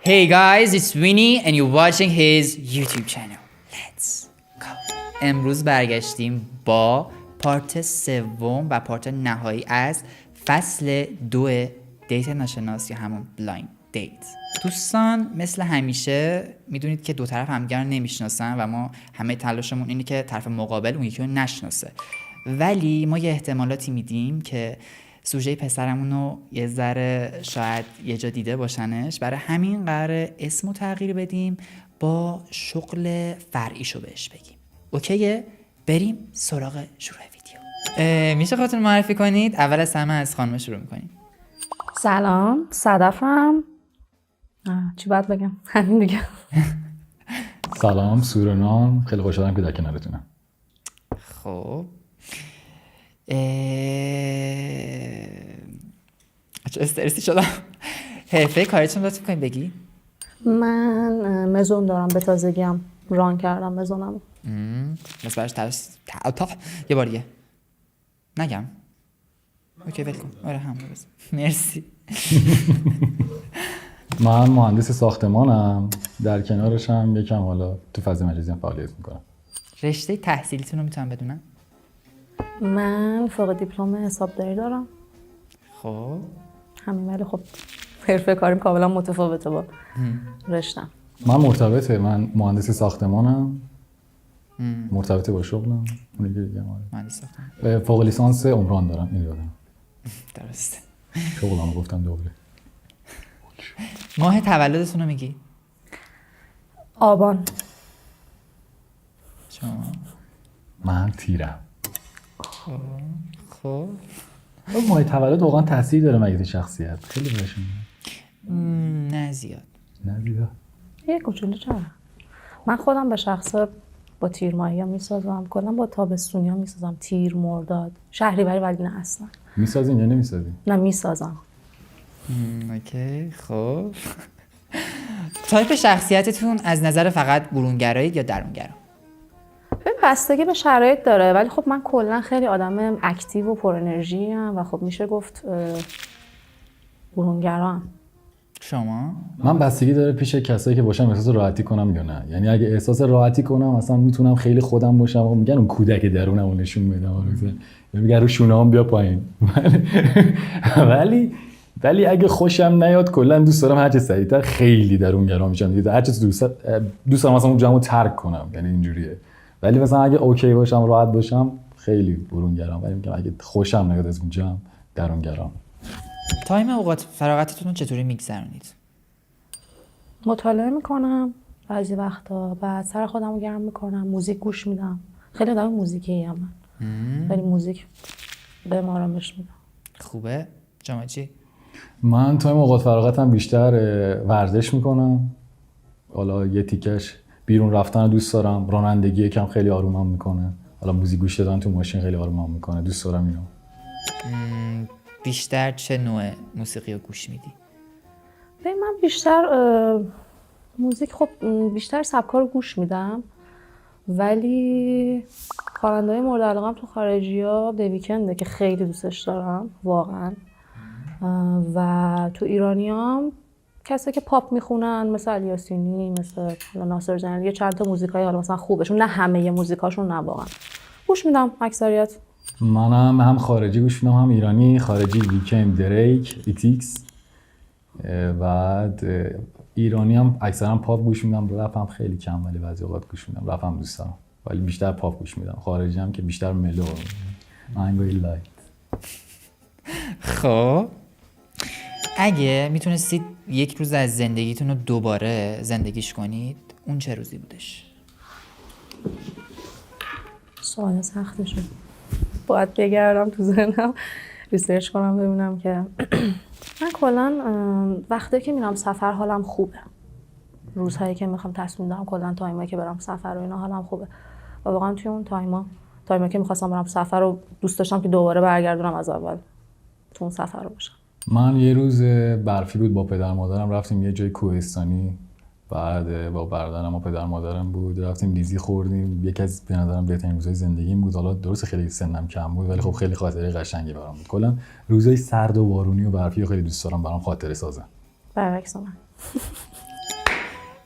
Hey guys, it's Winnie and you're watching his YouTube channel. Let's go. امروز برگشتیم با پارت سوم و پارت نهایی از فصل 2 دیت ناشناس یا همون بلایند دیت. دوستان مثل همیشه میدونید که دو طرف همدیگر رو نمیشناسن و ما همه تلاشمون اینه که طرف مقابل اون یکی رو نشناسه، ولی ما یه احتمالاتی میدیم که سوژه پسرمون رو یه ذره شاید یه جا دیده باشنش، برای همین قراره اسمو تغییر بدیم با شغل فرعیشو بهش بگیم. اوکیه؟ بریم سراغ شروع ویدیو. میشه خودتون معرفی کنید؟ اول از همه از خانم شروع میکنیم. سلام، صدفم. چی باید بگم؟ همین دیگه. سلام، سورنام. خیلی خوشحالم که در کنارتونم. خب چه استرسی شدم. حرفه کارتون لطف کنید بگی. من مزون دارم، به تازگیم ران کردم مزونم. بس برش یه بار دیگه نگم. اوکی ول کن. آره همون بس. مرسی. من مهندس ساختمانم، در کنارش هم یکم حالا تو فضای مجازی هم فعالیت میکنم. رشته تحصیلیتون رو میتونم بدونم؟ من فوق دیپلم حسابداری دارم. خب همین، ولی خب حرفه کاریم کاملا متفاوته با رشتم. من مرتبطه، من مهندس ساختمانم، مرتبطه با شغلم. اون دیگه مهندس ساختمان. فوق لیسانس عمران دارم. این یادم درسته. شغلم گفتم دوباره. ماه تولدتون رو میگی؟ آبان. شما؟ من تیرم. خب ماه تولد واقعا تاثیر داره مگه تو شخصیت؟ خیلی بهشون نه زیاد. نه زیاد. یه کوچولو چرا؟ من خودم به شخصه با تیر ماهی ها میسازم، کلا با تابستونی ها میسازم، تیر، مرداد، شهریوری، ولی نه اصلا. میسازین یا نمیسازین؟ نه میسازم. اوکی خب. تایپ شخصیتتون از نظر فقط برونگرایید یا درونگرا؟ بستگی به شرایط داره، ولی خب من کلا خیلی آدم اکتیو و پر انرژی ام و خب میشه گفت برونگرام. شما؟ من بستگی داره پیش کسایی که باشم احساس راحتی کنم یا نه. یعنی اگه احساس راحتی کنم مثلا میتونم خیلی خودم باشم و میگن اون کودک درونمو نشون میدم، میگن رو شونه‌ام بیا پایین. ولی اگه خوشم نیاد کلا دوست دارم هر چه سریعتر خیلی درونگرا میشم دیگه. هر چه دوست دارم مثلا اون جمعو ترک کنم، یعنی اینجوریه. ولی مثلا اگه اوکی باشم، راحت باشم، خیلی برونگرام. ولی میگم اگه خوشم نیاد از اون جمع، درونگرام. تایم اوقات فراغتتون رو چطوری میگذرونید؟ مطالعه میکنم بعضی وقتا، بعد سر خودم رو گرم میکنم، موزیک گوش میدم. خیلی آدم موزیکی ام من. ولی موزیک به ما آرامش میده. خوبه. شما چی؟ من تایم اوقات فراغتم بیشتر ورزش میکنم. حالا یه تیکش بیرون رفتن دوست دارم، رانندگی یکم خیلی آرومم میکنه. حالا موزیک گوش دادن تو ماشین خیلی آرومم میکنه، دوست دارم اینو. بیشتر چه نوع موسیقی رو گوش میدی؟ من بیشتر موزیک، خب بیشتر سبکا رو گوش میدم، ولی خواننده‌های مورد علاقه‌ام تو خارجی‌ها دی ویکنده که خیلی دوستش دارم واقعا. و تو ایرانیام کسایی که پاپ میخونن مثل علی یاسینی، مثل ناصر جلالی، یه چند تا موزیکای حالا مثلا خوبشون، نه همه موزیکاشون، نه واقعا گوش میدم اکثریت. منم هم خارجی گوش میدم هم ایرانی. خارجی ویکند، دریک، ایتیکس. بعد ایرانی هم اکثرا پاپ گوش میدم. رپ هم خیلی کم ولی بعضی اوقات گوش میدم. رپ هم دوست دارم ولی بیشتر پاپ گوش میدم. خارجی هم که بیشتر ملو، آهنگای لایت. خب اگه میتونستید یک روز از زندگیتون رو دوباره زندگیش کنید، اون چه روزی بودش؟ سوال سخته شد. باید بگردم تو ذهنم ریسرچ کنم ببینم که من کلا وقتی که میرم سفر حالم خوبه. روزهایی که میخوام تصمیم دارم، کلا تایمایی که برم سفر و اینا حالم خوبه. و واقعا توی اون تایمایی که میخواستم برم سفر رو دوست داشتم که دوباره برگردونم از اول تو اون سفر رو باشم. من یه روز برفی بود با پدر مادرم، رفتیم یه جای کوهستانی. بعد با برادرم و پدر مادرم بود، رفتیم لیزی خوردیم. یکی از به نظرم بهترین روزهای زندگیم بود. حالا درست خیلی سنم کم بود ولی خب خیلی خاطره قشنگی برام بود. کلا روزهای سرد و بارونی و برفی خیلی دوست دارم، برام خاطره سازن. برعکس من.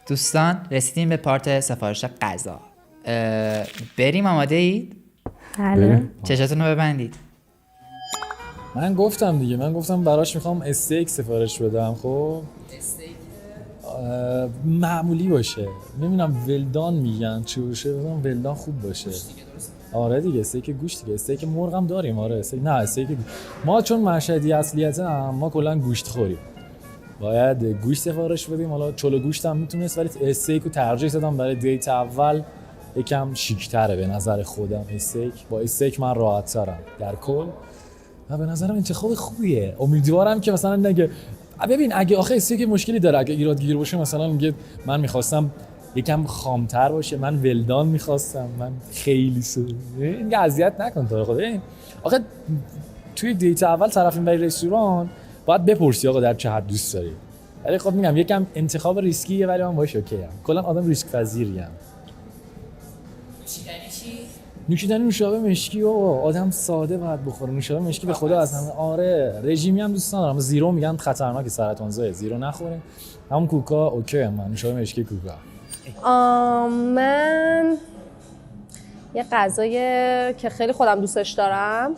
دوستان رسیدیم به پارت سفارش غذا. بریم، آماده اید؟ بله. چشاتون رو ببندید. من گفتم براش میخوام استیک سفارش بدم. خب معمولی باشه، نمیدونم ولدان میگن چی باشه، بگم ولدان خوب باشه. آره دیگه استیک گوشت دیگه، استیک مرغ هم داریم. آره استیک ما چون مشهدی اصلیتم ما کلا گوشت خوریم، باید گوشت سفارش بدیم. حالا چلو گوشت هم میتونست، ولی استیک رو ترجیح دادم برای دیت اول، یکم شیک‌تره به نظر خودم. با استیک من راحت ترم در کل و به نظرم انتخاب خوبیه. امیدوارم که مثلا نگه ببین اگه آخه استیک مشکلی داره، اگه ایرادگیر باشه مثلا میگه من میخواستم یکم خامتر باشه، من ولدان میخواستم، من خیلی این اذیت نکن تو خدا. آخه توی دیت اول طرف این برای رستوران باید بپرسی آقا در چه حد دوست داری. ولی خب میگم یکم انتخاب ریسکیه، ولی من باشه اوکی ام. کلا آدم ریسک پذیریم. نوشیدنی نوشابه مشکی و آدم ساده باید بخوره. نوشابه مشکی به خدا از همه. آره رژیمی هم دوست ندارم. زیرو میگن خطرناکه، سرطان زایه، زیرو نخورین. همون کوکا اوکی من نوشابه مشکی کوکا. من یه غذای که خیلی خودم دوستش دارم،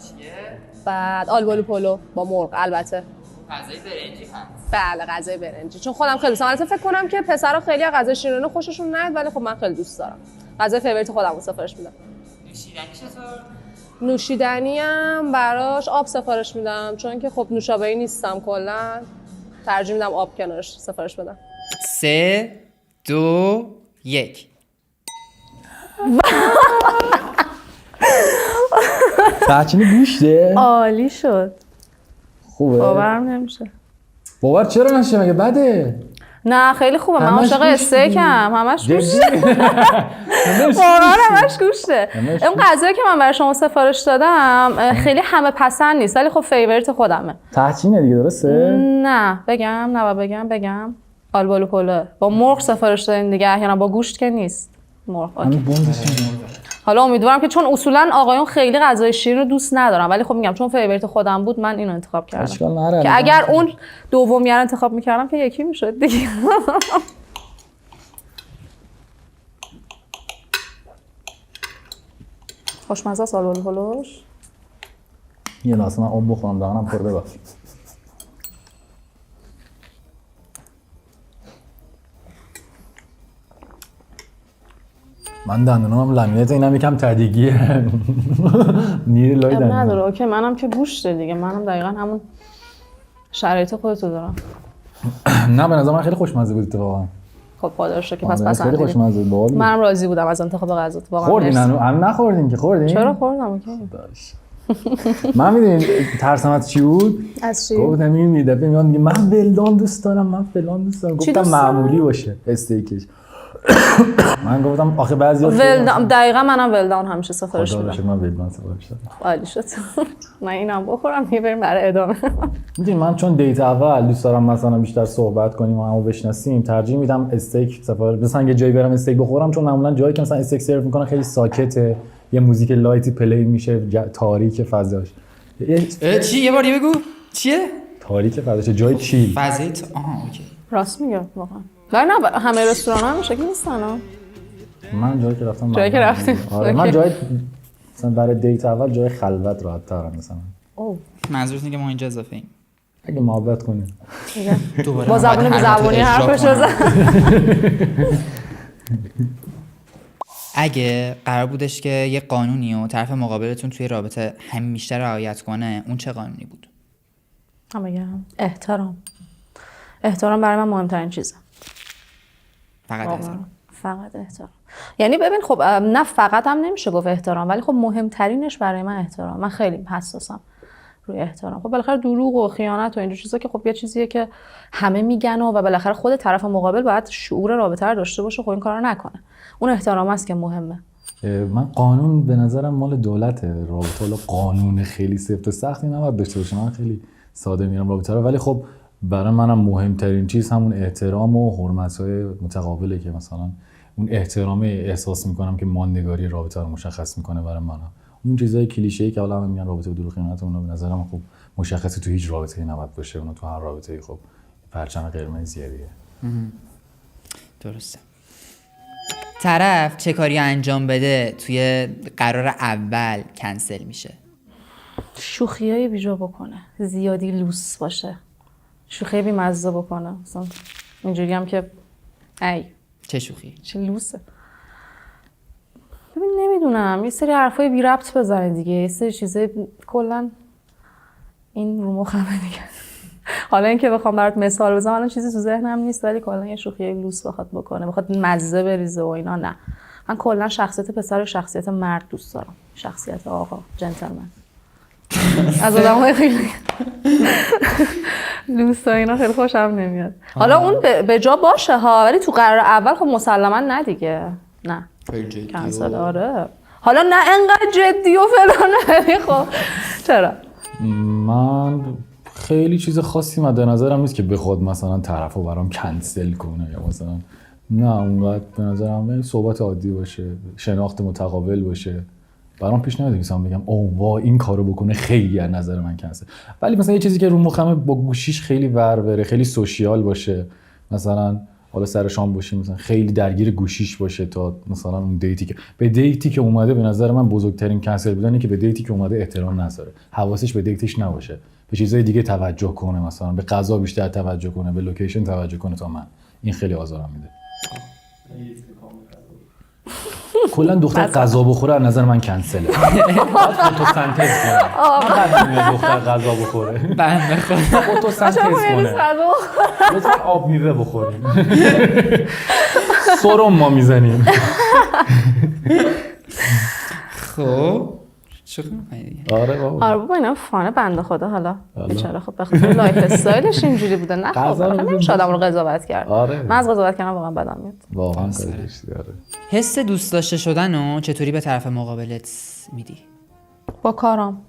بعد آلبالو پلو با مرغ. البته غذای برنجی هست. بله غذای برنجی، چون خودم خیلی دوست دارم. البته فکر کنم که پسرا خیلی از غذای شیرینی خوششون نیاد، ولی خب من خیلی دوست دارم. غذای فیوریت خودم رو سفارش میدم. نوشیدنی چطور؟ نوشیدنی هم براش آب سفارش میدم، چون که خب نوشابه‌ای نیستم، کلا ترجیح میدم آب کنارش سفارش بدم. 3 2 1 تحچینی گوشته؟ عالی شد. خوبه؟ باورم نمیشه. باور چرا نشه مگه بده؟ نه خیلی خوبه. من عاشق استیکم. همش گوشته. واقعا همش گوشته. اون غذایی که من برای شما سفارش دادم خیلی همه پسند نیست، ولی خب فیوریت خودمه. تحچینه دیگه درسته؟ نه بگم آلبالو پلو با مرغ سفارش دادین دیگه، احیانا با گوشت که نیست. مرغ. حالا امیدوارم که چون اصولا آقایون خیلی غذای شیرین رو دوست ندارم، ولی خب میگم چون فیوریت خودم بود من اینو انتخاب کردم که اگر اون دومی رو انتخاب میکردم که یکی میشد دیگه. خوشمزه است آلبالو پلوش. یه لحظه من آب بخورم دهنم پر ببخش. من دندونم لامینت اینم یکم تدیگیه. میره لای دندون. نداره اوکی، منم که گوشته دیگه، منم دقیقاً همون شرایط خودتو دارم. نه به نظر من خیلی خوشمزه بود اتفاقا. خب پادرشه که پس خیلی خوشمزه بود. منم راضی بودم از انتخاب غذات واقعا. خوردین الان نخوردین که خوردین؟ چرا خوردم اوکی. من میدونین ترسم از چی بود؟ از چی؟ گفتم این دفعه میاد میگه من ولدان دوست دارم، من فلان دوست دارم. گفتم معمولی باشه استیکش. من گفتم آخه بعضیا ولدان دقیقاً منم ولدان همیشه سفارش میدم. من ولدان سفارش دادم. عالی شد. من اینم بخورم بریم برای ادامه. میدونی من چون دیت اول دوست دارم مثلا بیشتر صحبت کنیم و همو بشناسیم، ترجیح میدم استیک سفارش مثلا یه جایی برم استیک بخورم، چون معمولا جایی که مثلا استیک سرو میکنن خیلی ساکته، یه موزیک لایتی پلی میشه، تاریک فضاش. چی یه بار بگو چیه؟ تاریک فضاش، جای چیل. فضای اوکی. راست میگه واقعا. نه همه رستوران ها همین شکلی نیستن ها. من جایی که رفتم جایی که رفتیم. آره من جای مثلا برای دیت اول جای خلوت راحت ترم مثلا. اوه منظورت اینه که ما اینجا اضافه ایم. اگه محبت کنیم با زبون به زبونی حرفش بزن. اگه قرار بودش که یه قانونی و طرف مقابلتون توی رابطه همیشه رعایت کنه، اون چه قانونی بود؟ بگم احترام برای من مهمترین چیزه. فقط احترام. فقط احترام. یعنی ببین خب نه فقط هم نمیشه گفت احترام، ولی خب مهمترینش برای من احترام. من خیلی حساسم روی احترام. خب بالاخره دروغ و خیانت و اینجور چیزا که خب یه چیزیه که همه میگن و بالاخره خود طرف مقابل باید شعور رابطه رو داشته باشه، خب این کارو نکنه. اون احترام است که مهمه. من قانون به نظرم مال دولته. رابطه قانون خیلی سفت و سختی نباید داشته باشه. من خیلی ساده میرم رابطه رو، ولی خب برای منم مهمترین چیز همون احترام و حرمت‌های متقابله که مثلا اون احترام احساس میکنم که ماندگاری رابطه رو مشخص میکنه برای من. اون چیزای کلیشه‌ای که حالا میگن رابطه بدون خیانت، اونا به نظرم خب مشخصه تو هیچ رابطه‌ای نباید باشه. اونا تو هر رابطه‌ای خب پرچم قرمز زیادیه. درسته. طرف چه کاری انجام بده توی قرار اول کنسل میشه؟ شوخیای بیجا بکنه، زیادی لوس باشه، شوخی بی‌مزه بکنه، مثلا اینجوری هم که ای چه شوخی؟ چه لوسه. ببین نمیدونم، یه سری حرفای بی ربط بزنه دیگه، یه سری چیزای کلا این رو مخمه دیگه. حالا اینکه بخوام برات مثال بزنم الان چیزی تو ذهنم نیست، ولی کلا یه شوخی لوس بخواد بکنه، بخواد مزه بریزه و اینا، نه. من کلا شخصیت پسر و شخصیت مرد دوست دارم، شخصیت آقا جنتلمن. از آدم‌های خیلی لوس و اینا خیلی خوشم نمیاد. حالا اون به جا باشه ها، ولی تو قرار اول خب مسلما نه دیگه، نه کنسل. آره حالا نه انقدر جدی و فلان، ولی خب چرا من خیلی چیز خاصی مد نظرم نیست که بخواد مثلا طرفو برام کنسل کنه یا مثلا نه، اونقدر به نظرم صحبت عادی باشه، شناخت متقابل باشه. برام پیش نمیاد مثلا بگم اوه وا این کارو بکنه خیلی از نظر من کنسل. ولی مثلا یه چیزی که رو مخمه با گوشیش خیلی ور بره، خیلی سوشیال باشه، مثلا حالا سر شام باشیم مثلا خیلی درگیر گوشیش باشه تا مثلا اون دیتی که به دیتی که اومده، به نظر من بزرگترین کنسل بودنه که به دیتی که اومده احترام نذاره، حواسش به دیتش نباشه، به چیزای دیگه توجه کنه، مثلا به غذا بیشتر توجه کنه، به لوکیشن توجه کنه تا من. این خیلی آزارم میده. کلا دختر غذا بخوره از نظر من کنسله. فوتوسنتز کنه. بعد میاد دختر غذا بخوره. بنده خدا. فوتوسنتز کنه. لطفاً آب میوه بخوریم. سرم ما میزنیم. خب چطور می‌خوای؟ آره بابا. آره بابا اینا فانه بنده خدا. حالا بیچاره خب به خاطر لایف استایلش اینجوری بوده، نه خب نمیشه آدم رو قضاوت کرد. آره. من از قضاوت کردن واقعا بدم میاد. واقعا کارش داره. حس دوست داشته شدن رو چطوری به طرف مقابلت میدی؟ با کارام،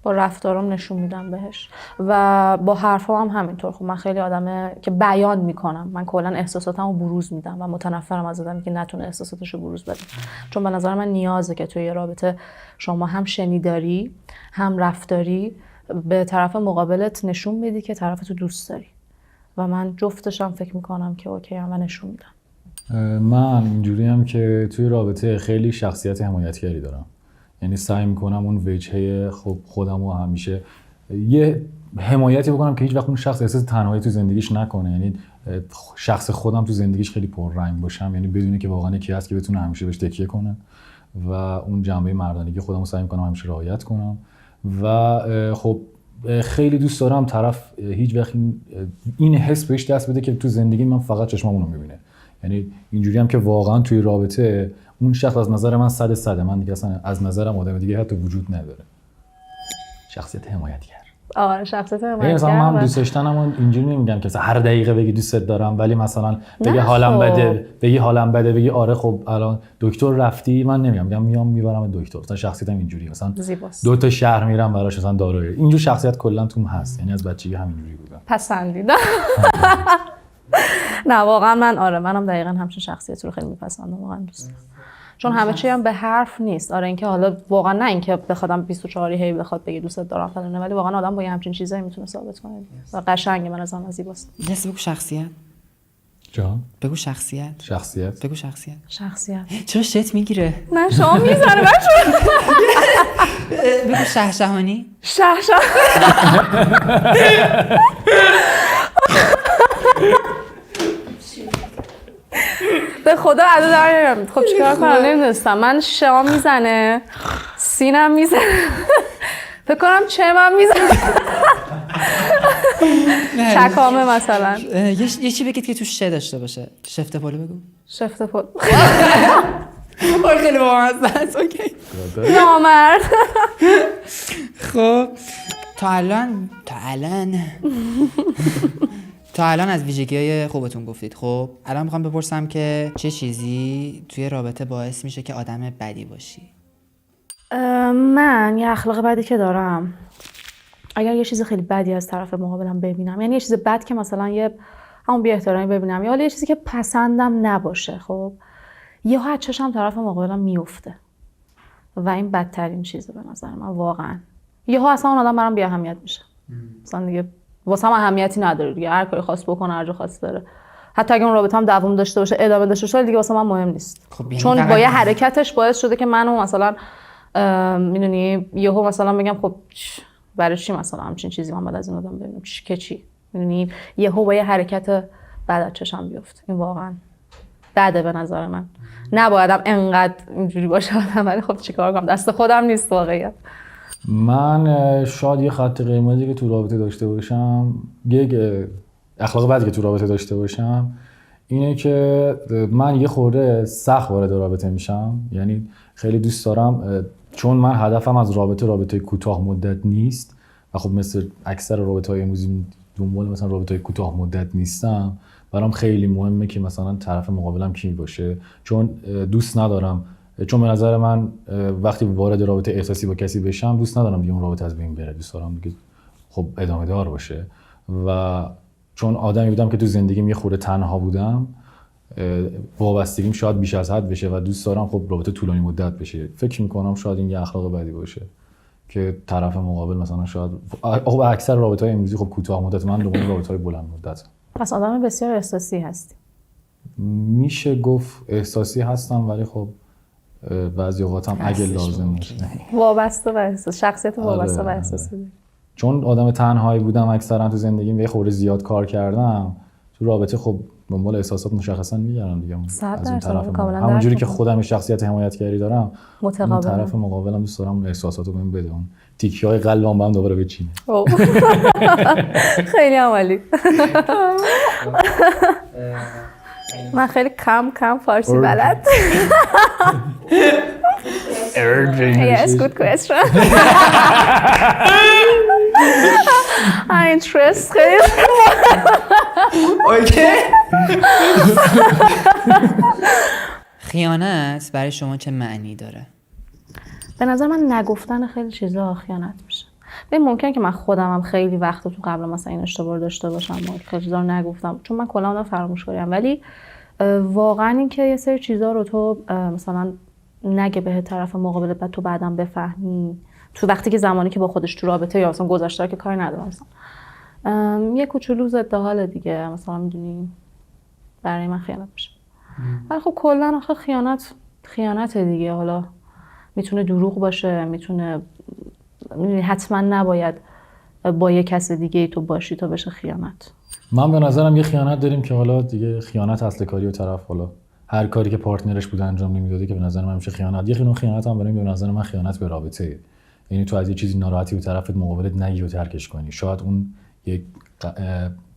با رفتارام نشون میدم بهش و با حرفام هم همینطور. خب من خیلی آدمه که بیان میکنم، من کلا احساساتمو بروز میدم و متنفرم از آدمی که نتونه احساساتشو بروز بده، چون به نظر من نیازه که توی یه رابطه شما هم شنیداری هم رفتاری به طرف مقابلت نشون بدی که طرفتو دوست داری و من جفتشم فکر میکنم که اوکی هم و نشون میدم. من اینجوری هم که توی رابطه خیلی شخصیت حمایتگری دارم، یعنی سعی میکنم اون وجهه خب خودم رو همیشه یه حمایتی بکنم که هیچ وقت اون شخص احساس تنهایی تو زندگیش نکنه، یعنی شخص خودم تو زندگیش خیلی پررنگ باشم، یعنی بدونی که واقعا یکی هست که بتونه همیشه بهش تکیه کنه و اون جنبه مردانگی خودم رو سعی میکنم همیشه رعایت کنم و خب خیلی دوست دارم طرف هیچ وقت این حس بهش دست بده که تو زندگی من فقط چشمامونو میبینه، یعنی اینجوری هم که واقعا توی رابطه اون شخص از نظر من 100 من دیگه اصلا از نظرم آدم دیگه حتی وجود نداره. شخصیت حمایتگر. آره شخصیت حمایتگر. مثلا من دوست داشتنم اینجوری نمیگم که هر دقیقه بگی دوستت دارم، ولی مثلا بگی حالم بده، بگی حالم بده، بگی آره خب الان دکتر رفتی، من نمیگم میام میبرم دکتر، مثلا شخصیتم اینجوری، مثلا زیباست. 2 تا شهر میرم براش مثلا داروی، اینجور شخصیت کلا توم هست، یعنی از بچگی همینجوری بودم. پسندیدم. نه واقعا من آره منم دقیقاً همچین شخصیتی رو خیلی میپسندم، واقعا دوست دارم. چون همه چی هم به حرف نیست. آره اینکه حالا واقعا نه اینکه بخوادم 24 هی بخواد بگه دوستت دارم فلانه، ولی واقعا آدم با یه همچین چیزایی میتونه ثابت کنه و قشنگه. من از آن زیباست. یس بگو شخصیت. جان بگو شخصیت. شخصیت. بگو شخصیت. شخصیت. چرا شت میگیره؟ نه شما میزنه بچه. بگو شهشهانی. شهشه. به خدا عدو در نمیاد. خب چیکار کنم نمیدونستم. من شام میزنه، سینم میزنه، فکر کنم چمم میزنه، چکامه مثلا. یه چی بگید که توش شه داشته باشه. شفته پلو بگو. شفته پلو. آره خیلی بامزه است. اوکی. نامرد. خب تا الان از ویژگی‌های خوبتون گفتید. خب الان میخوام بپرسم که چه چیزی توی رابطه باعث میشه که آدم بدی باشی؟ من یه اخلاق بدی که دارم، اگر یه چیز خیلی بدی از طرف مقابلم ببینم، یعنی یه چیز بد که مثلا یه همون بی احترامی ببینم یا یه چیزی که پسندم نباشه، خب یه ها چشم طرف مقابلم میفته و این بدترین چیزه به نظر من واقعا. یه ها اصلا اون آدم برام بی اهمیت میشه، مثلا دیگه واسه من اهمیتی نداره دیگه، هر کاری خواست بکنه، هر جا خواست بره، حتی اگه اون رابطه هم دوام داشته باشه ادامه داشته باشه دیگه واسه من مهم نیست. خب یعنی چون فقط با یه حرکتش باعث شده که منو مثلا میدونی یهو مثلا بگم خب برای چی مثلا همچین چیزی من بعد از این آدم ببینم چی میدونی یهو با یه حرکت بعد از چشم بیفته. این واقعا بده به نظر من. نبایدم انقدر اینجوری باشه آدم، ولی خب چیکار کنم دست خودم نیست واقعیت. من شاید یه خط قرمزی که تو رابطه داشته باشم، یک اخلاق بدی که تو رابطه داشته باشم اینه که من یه خورده سخت وارد رابطه میشم. یعنی خیلی دوست دارم، چون من هدفم از رابطه کوتاه مدت نیست و خب مثل اکثر رابطه‌های امروزی دنبال مثلا رابطه‌های کوتاه مدت نیستم. برام خیلی مهمه که مثلا طرف مقابلم کی باشه، چون دوست ندارم، چون به نظر من وقتی وارد رابطه احساسی با کسی بشم دوست ندارم دیگه اون رابطه از بین بره. دوست دارم دیگه خب ادامه دار باشه. و چون آدمی بودم که تو زندگیم یه خورده تنها بودم، وابستگیم شاید بیش از حد بشه و دوست دارم خب رابطه طولانی مدت بشه. فکر میکنم شاید این یه اخلاق بدی باشه که طرف مقابل مثلا شاید خب اکثر رابطه‌های امروزی خب کوتاه مدت، من دنبال رابطه‌های بلند مدت. پس آدم بسیار احساسی هستی. میشه گفت احساسی هستم، ولی خب بعضی اوقاتم اگه لازم باشه وابسته به احساس، شخصیت وابسته به احساس. چون آدم تنهایی بودم اکثرا تو زندگیم، یه خورده زیاد کار کردم تو رابطه، خب دنبال احساسات مشخصا میگردم دیگه. از اون طرف همونجوری که خودم شخصیت حمایتگری دارم، اون طرف مقابلم دوست دارم اون احساساتو بهم بده، اون تیکی‌های قلبم با هم دوباره بچینه. خیلی عالی. من خیلی کم فارسی بلد. Yes, good question. interest خیلی. خیانت برای شما چه معنی داره؟ به نظر من نگفتن خیلی چیزا خیانت میشه. ببین ممکنه که من خودم هم خیلی وقت تو قبل مثلا این اشتباه داشته باشم و خیلی چیزا رو نگفتم، چون من کلا آدم فراموشکاریم، ولی واقعا این که یه سری چیزا رو تو مثلا نگه به طرف مقابل، بعد تو بعدم بفهمی تو وقتی که زمانی که با خودش تو رابطه یا مثلا گذشته که کاری نداره، مثلا یه کوچولو ضد حال دیگه مثلا میدونی برای من خیانت میشه. ولی خب کلا آخه خیانت دیگه. حالا میتونه دروغ باشه، میتونه حتما نباید با یه کس دیگه تو باشی تا بشه خیانت. من به نظرم یه خیانت داریم که حالا دیگه خیانت اصل کاری و طرف حالا هر کاری که پارتنرش بود انجام نمیداده که به نظر من میشه خیانت. یه خیانت هم برای به نظر من خیانت به رابطه. یعنی تو از یه چیزی ناراحتی و طرفت مقابلت نگی و ترکش کنی. شاید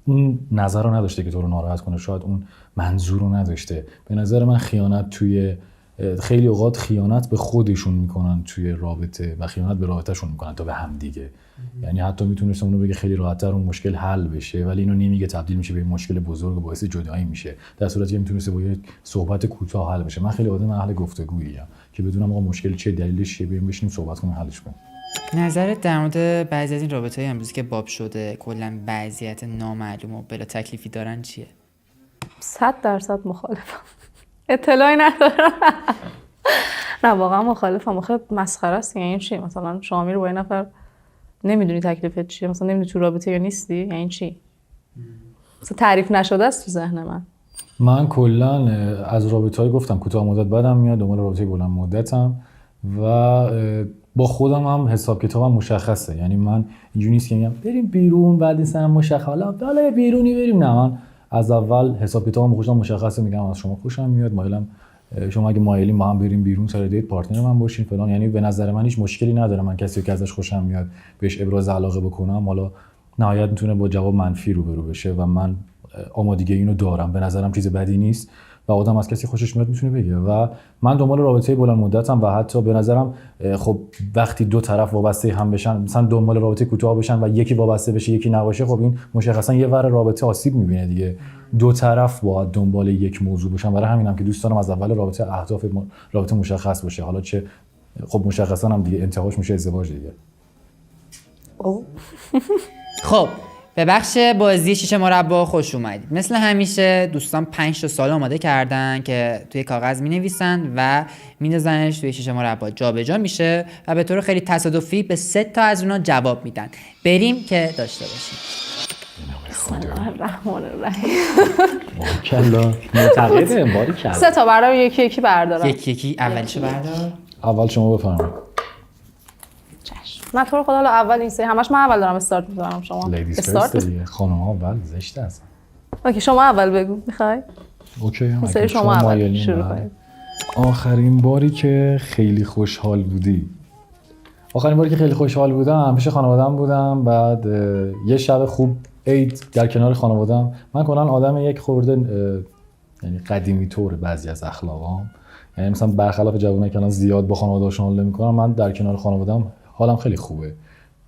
اون نظر رو نداشته که تو رو ناراحت کنه، شاید اون منظور رو نداشته. به نظر من خیانت توی خیلی اوقات خیانت به خودشون میکنن توی رابطه و خیانت به رابطهشون میکنن تا به هم دیگه. یعنی حتی میتونست اونو بگه خیلی راحت‌تر اون مشکل حل بشه، ولی اینو نمیگه، تبدیل میشه به مشکل بزرگ و باعث جدایی میشه، در صورتی که میتونست با یه صحبت کوتاه حل بشه. من خیلی آدم اهل گفتگوییم که بدونم آقا مشکل چه دلیلش چیه، بریم بشینیم صحبت کنیم حلش کنیم. نظرت در مورد بعضی از این رابطه‌های امروزی که باب شده کلا وضعیت نامعلوم و بلا تکلیفی دارن چیه؟ 100% مخالفم. اطلاعی ندارم. نه واقعا مخالفم. آخه مسخره است. یعنی چی؟ مثلا شما میری با این نفر نمیدونی تکلیفت چیه، مثلا نمیدونی تو رابطه یا نیستی، یعنی چی؟ مثلا تعریف نشده است تو ذهن من کلا از رابطه‌های گفتم کوتاه مدت بعدم میاد، دنبال رابطه بلند مدتم و با خودم هم حساب کتابم مشخصه. یعنی من اینجوری نیست که میگم بریم بیرون بعد سر مشخصه حالا بیرونی بریم، نه من از اول حساب کتابم خودم مشخصه، میگم از شما خوشم میاد، مایلم شما اگه مایلین با هم بریم بیرون سر دیت پارتنر من باشین فلان. یعنی به نظر من هیچ مشکلی نداره من کسی که ازش خوشم میاد بهش ابراز علاقه بکنم، حالا نهایت میتونه با جواب منفی روبرو بشه و من آمادگی اینو دارم. به نظرم چیز بدی نیست و آدم از کسی خوشش میاد میتونه بگه و من دنبال رابطه بلند مدتم و حتی به نظرم خب وقتی دو طرف وابسته هم بشن، مثلا دنبال رابطه کوتاه بشن و یکی وابسته بشه یکی نباشه، خب این مشخصا یه ور رابطه آسیب میبینه دیگه. دو طرف باید دنبال یک موضوع باشن. برای همینم که دوست دارم از اول رابطه اهداف رابطه مشخص باشه، حالا چه خب مشخصا هم دیگه انتهاش میشه ازدواج دیگه. خب به بخش بازی شیشه مربا خوش اومدید. مثل همیشه دوستان 5 تا سوال آماده کردن که توی کاغذ می‌نویسن و می‌ندازنش توی شیشه مربا، جابجا میشه و به طور خیلی تصادفی به 3 تا از اونها جواب میدن. بریم که داشته باشیم. بسم الله الرحمن الرحیم. کلا معتقده باری کلا 3 تا بردارم یکی یکی بردارم. یکی اولشو بردار. اول شما بفرمایید. چشم. نه تو رو خدا حالا اول این سری همش من اول دارم استارت می‌زنم شما. لیدیز استارت فرست دیگه. خانم‌ها اول زشته اصلا. اوکی شما اول بگو میخوای؟ اوکی این سری شما اول شروع کنید. آخرین باری که خیلی خوشحال بودی. آخرین باری که خیلی خوشحال بودم پیش خانواده‌ام بودم. بعد یه شب خوب عید در کنار خانواده‌ام. من کلا آدم یک خورده یعنی قدیمی طور بعضی از اخلاقام، یعنی مثلا برخلاف جوونایی که الان زیاد با خانواده‌هاشون حال نمی‌کنن، من در کنار خانواده‌ام حالم خیلی خوبه.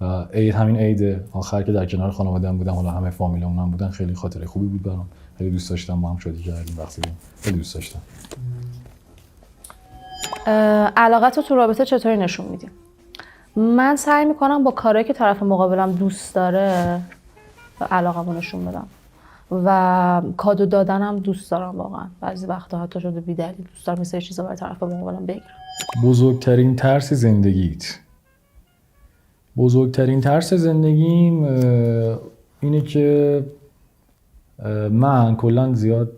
و عید همین عید آخر که در کنار خانواده‌ام بودم، حالا همه فامیلامون هم بودن، خیلی خاطره خوبی بود برام. خیلی دوست داشتم، با هم شادی کردیم، وقت بودیم. خیلی دوست داشتم. علاقت رو تو رابطه چطوری نشون میدی؟ من سعی میکنم با کارهایی که طرف مقابلم دوست داره علاقه‌مو نشون بدم و کادو دادنم دوست دارم واقعا. بعضی وقتا حتی شده بی‌دلیل دوست دارم مثلا چیزا برای طرف مقابلم بگیرم. بزرگترین ترس زندگیت؟ بزرگترین ترس زندگیم اینه که من کلا زیاد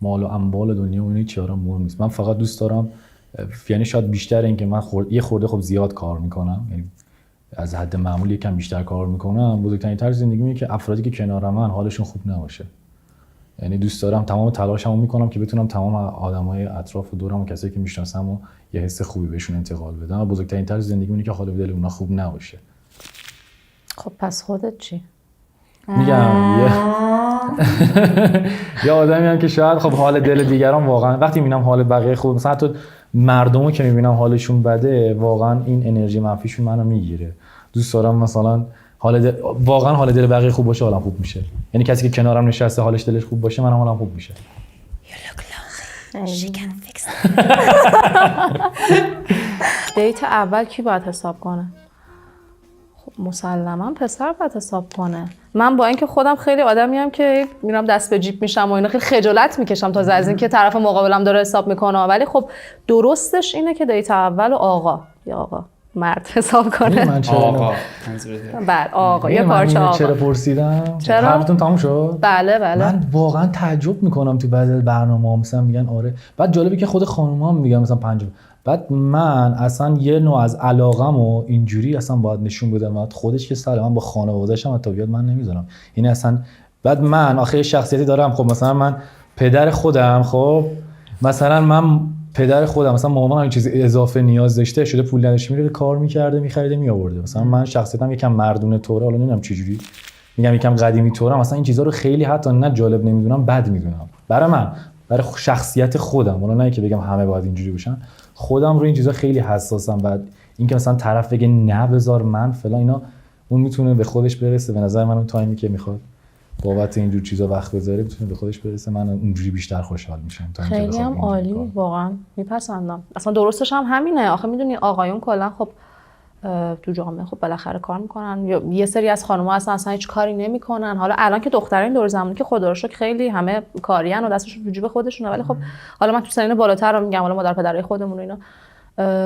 مال و اموال دنیا و اینا چیزا مهم نیست. من فقط دوست دارم، یعنی شاید بیشتر این که من یه خورده خب زیاد کار میکنم، یعنی از حد معمول یکم بیشتر کار میکنم. بزرگترین ترس زندگیم اینه که افرادی که کنار من حالشون خوب نباشه. یعنی دوست دارم تمام تلاشمو میکنم که بتونم تمام آدمای اطراف و دورم و کسایی که میشناسم و یه حس خوبی بهشون انتقال بدم. و بزرگترین ترس زندگی اینه که حال و دل اونا خوب نباشه. خب پس خودت چی؟ میگم یه آدمی هم که شاید خب حال دل دیگران واقعا وقتی میبینم حال بقیه خوب، مثلا حتی مردمو که میبینم حالشون بده، واقعا این انرژی منفیشون منو میگیره. دوست دارم مثلا واقعا حال دل بقیه خوب باشه، حالم خوب میشه. یعنی کسی که کنارم نشسته حالش دلش خوب باشه، منم حالم خوب میشه. دیت اول کی باید حساب کنه؟ خب مسلما پسر باید حساب کنه. من با اینکه خودم خیلی آدمیم که میرم دست به جیب میشم و اینا، خیلی خجالت میکشم تا از اینکه طرف مقابلم داره حساب میکنه، ولی خب درستش اینه که دیت اول آقا مرد حساب کنه. من چرا آقا بله آقا یه پارچه آقا. چرا پرسیدم؟ چرا؟ حرفتون تموم شد؟ بله. من واقعا تعجب میکنم تو بعضی برنامه‌ها مثلا میگن آره، بعد جالبه که خود خانوما هم میگن مثلا 5. بعد من اصلا یه نوع از علاقمو اینجوری اصلا باید نشون بدم. بعد خودش که سال من با خانواده‌شم حتی بیاد من نمیذارم. یعنی اصلا بعد من آخه شخصیتی دارم. خب مثلا من پدر خودم، خب مثلا من پدر خودم مثلا مامانم این چیز اضافه نیاز داشته شده پول نداشته میره کار میکرده میخریده میآورده. مثلا من شخصیتم یکم مردونه طوره، حالا نمیدونم چه جوری میگم، یکم قدیمی طورم. مثلا این چیزا رو خیلی حتی نه جالب نمیدونم، بد میدونم. برای من، برای شخصیت خودم، حالا نه که بگم همه باید اینجوری باشن، خودم رو این چیزا خیلی حساسم. بعد اینکه مثلا طرف بگه نه بذار من فلان اینا، اون میتونه به خودش برسه. به نظر من اون تایمی که میخواد بابت اینجور چیزا وقت بذاره میتونه به خودش برسه. من اونجوری بیشتر خوشحال میشم. خیلی هم عالی، واقعا میپسندم. اصلا درستش هم همینه. آخه میدونی آقایون کلا خب تو جامعه خب بالاخره کار میکنن، یا یه سری از خانم‌ها اصلا هیچ کاری نمیکنن. حالا الان که دخترین دور زمانی که خدا رو شکر خیلی همه کارین و دستشون تو جیب خودشونه، ولی خب حالا من تو سنین بالاتر رو میگم، حالا مادر پدرای خودمون و اینا،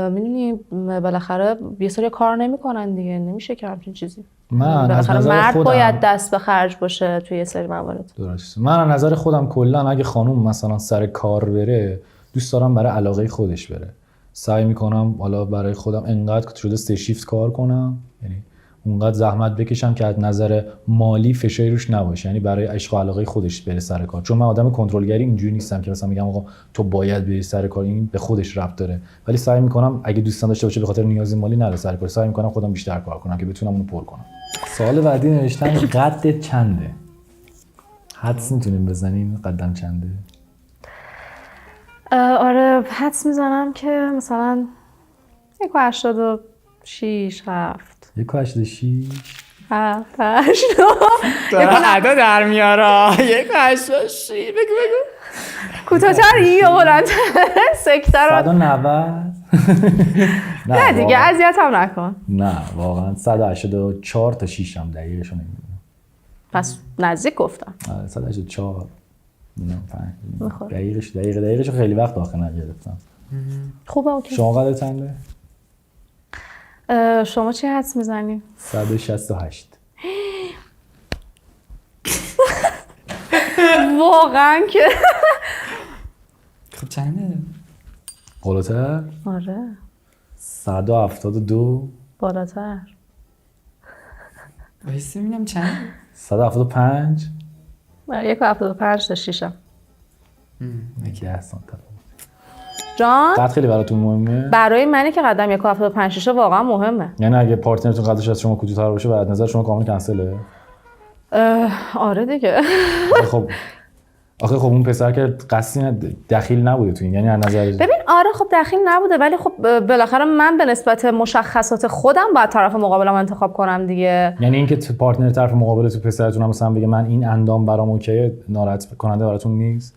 میدونی بالاخره یه سری کار نمیکنن دیگه، نمیشه که همچین چیزی. من بالاخره از نظر مرد خودم باید دست به خرج باشه توی یه سری موارد. درست. من از نظر خودم کلا اگه خانوم مثلا سر کار بره، دوست دارم برای علاقه خودش بره. سعی میکنم حالا برای خودم انقدر شده 3 شیفت کار کنم، یعنی اونقدر زحمت بکشم که از نظر مالی فشاری روش نباشه، یعنی برای عشق و علاقه خودش بره سر کار. چون من آدم کنترلگری اینجوری نیستم که مثلا میگم آقا تو باید بری سر کار، این به خودش ربط داره. ولی سعی میکنم اگه دوستان داشته باشه به خاطر نیاز مالی نره سر کار، سعی میکنم خودم بیشتر کار کنم که بتونم اونو پر کنم. سوال بعدی نوشتن قدت چنده؟ حدس میتونیم بزنیم قدم چنده؟ آره حدس میزنم که مثلا 1.86 7 1.86 7 8 ادا در میاره. 1.86 بگو کوتاه‌تری یا بلندتر؟ سکتر 190 نه دیگه اذیت هم نکن. نه واقعا 184 تا 6 هم دقیقشو نمیدونم. پس نزدیک گفتم. 184 دقیقشو خیلی وقت آخه نگرفتم. خوبه اوکی. شما قدر چنده؟ شما چی حدس میزنی؟ 168. واقعا که خب چنده؟ بالاتر؟ آره 172 بالاتر. بایستی ببینم چند؟ 175 1.75 تا 6. یکی 10 سانت تفاوت. جان قد خیلی براتون مهمه؟ برای منی که قدم 1.75 واقعا مهمه. یعنی اگه پارتنرتون قدش از شما کوچیک‌تر باشه بعد نظر شما کامل کنسله؟ آره دیگه. آخه خب اون پسر که قصدی دخیل نبوده تو این، یعنی از نظر ببین آره خب دخیل نبوده، ولی خب بالاخره من به نسبت مشخصات خودم باید طرف مقابلم انتخاب کنم دیگه. یعنی اینکه پارتنر طرف مقابل تو پسرتون هم مثلا بگه من این اندام برام اوکیه، ناراحت کننده براتون نیست؟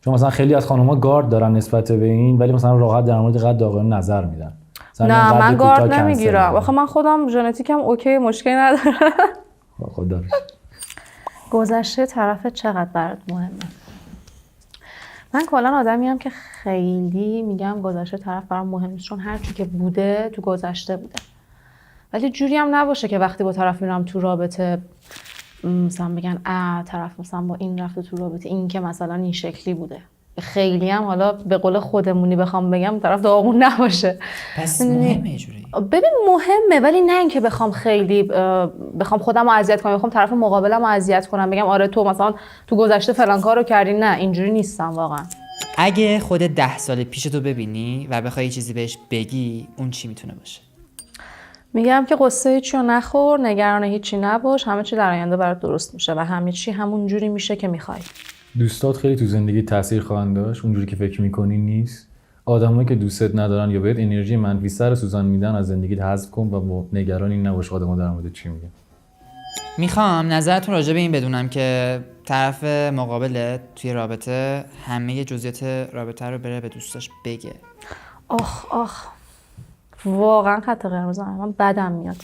چون مثلا خیلی از خانم‌ها گارد دارن نسبت به این، ولی مثلا راحت در مورد قد آقایون نظر میدن. نه من گارد نمیگیرم. آخه من خودم ژنتیکم اوکی، مشکلی نداره. خود دارش. گذشته طرف چقدر برات مهمه؟ من کلا آدمیم که خیلی میگم گذشته طرف برام مهم نیست، چون هر چی که بوده تو گذشته بوده. ولی جوری هم نباشه که وقتی با طرف میرم تو رابطه مثلا بگن طرف مثلا با این رفته تو رابطه این که مثلا این شکلی بوده. خیلی هم حالا به قول خودمونی بخوام بگم طرف داغون نباشه. پس مهمه یه جوری. ببین مهمه، ولی نه اینکه بخوام خیلی بخوام خودم رو اذیت کنم، بخوام طرف مقابلم رو اذیت کنم، بگم آره تو مثلا تو گذشته فلان کارو کردی. نه اینجوری نیستم واقعا. اگه خود 10 سال پیشتو ببینی و بخوای یه چیزی بهش بگی، اون چی میتونه باشه؟ میگم که قصه هیچی رو نخور، نگران هیچی نباش، همه چی در آینده برات درست میشه و همه چی همون جوری میشه که میخوای. دوستات خیلی تو زندگی تاثیر خواهند داشت، اونجوری که فکر میکنی نیست. آدمایی که دوستت ندارن یا بهت انرژی منفی سر سوزان میدن از زندگیت حذف کن و نگران این نباش آدما در مورد چی میگن. میخوام نظرتون راجع به این بدونم که طرف مقابل توی رابطه همه جزئیات رابطه رو بره به دوستاش بگه. آخ واقعا خط قرمز من بدم میاد.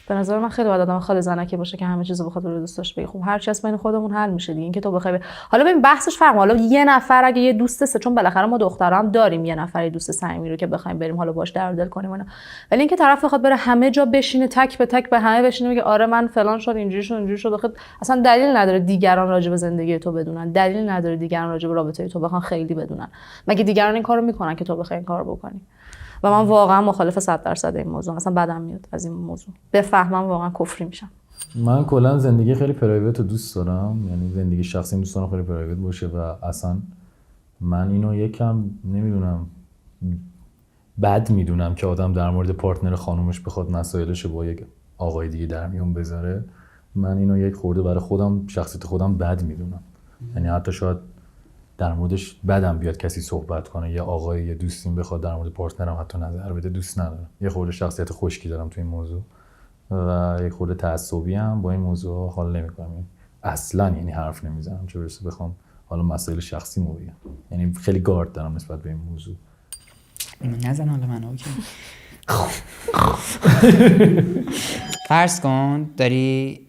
به نظر من خیلی باید آدم خاله زنکی باشه که همه چیزو بخواد به دوستاش بگه. خب هر چی از بین خودمون حل میشه دیگه. اینکه تو بخوای حالا ببین بحثش فرق. حالا یه نفر اگه یه دوست چون بالاخره ما دخترا هم داریم یه نفر دوست صمیمی رو که بخوایم بریم حالا باش در دل کنیم اینا. ولی اینکه طرف بخواد بره همه جا بشینه تک به تک به همه بشینه بگه آره من فلان شد اینجوری شد آخه اصلا دلیل نداره دیگران راجع به زندگی تو بدونن. دلیل نداره دیگران راجع به رابطه تو بخوان خیلی بدونن. مگه دیگران این کارو میکنن که تو بخوای این کارو بکنی؟ و من واقعا مخالف 100% این موضوع. مثلا بدم میاد از این موضوع. بفهمم واقعا کفری میشم. من کلا زندگی خیلی پرایوت رو دوست دارم. یعنی زندگی شخصیم دوست دارم خیلی پرایوت باشه و اصلا من اینو یکم نمیدونم بد میدونم که آدم در مورد پارتنر خانومش بخواد مسائلش با یک آقای دیگه در میون بذاره. من اینو یک خورده برای خودم شخصیت خودم بد میدونم. یعنی حتی شاید در موردش بدم بیاد کسی صحبت کنه یا آقای یا دوستیم بخواد در مورد پارتنرم حتی نظر بده. دوست ندارم. یه خورده شخصیت خشکی دارم تو این موضوع و یه خورده تعصبی هم با این موضوع حال نمی‌کنم. اصلا یعنی حرف نمیزنم چه برسه بخوام حالا مسائل شخصی مو بگم. یعنی خیلی گارد دارم نسبت به این موضوع. نزن حالا من اوکی. فرض کن داری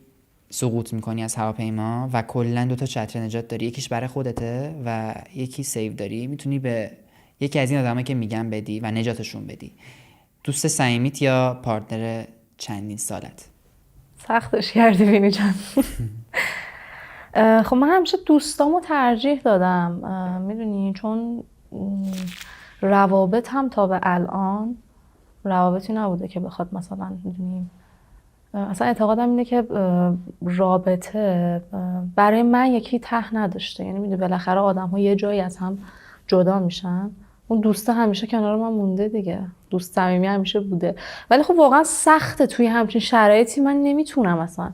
سقوط میکنی از هواپیما و کلا 2 تا چتر نجات داری، یکیش برای خودته و یکی سیو داری، میتونی به یکی از این آدمایی که میگم بدی و نجاتشون بدی. دوست صمیمیت یا پارتنر چندین سالت؟ سختش کردی بینی جان. خب من همیشه دوستامو ترجیح دادم میدونی، چون روابط هم تا به الان روابطی نبوده که بخواد مثلا میدونیم اصلا اعتقادم اینه که رابطه برای من یکی ته نداشته. یعنی میدونی بالاخره آدم ها یه جایی از هم جدا میشن. اون دوسته همیشه کنار من مونده دیگه، دوست صمیمی همیشه بوده. ولی خب واقعا سخته توی همچین شرایطی. من نمیتونم اصلا،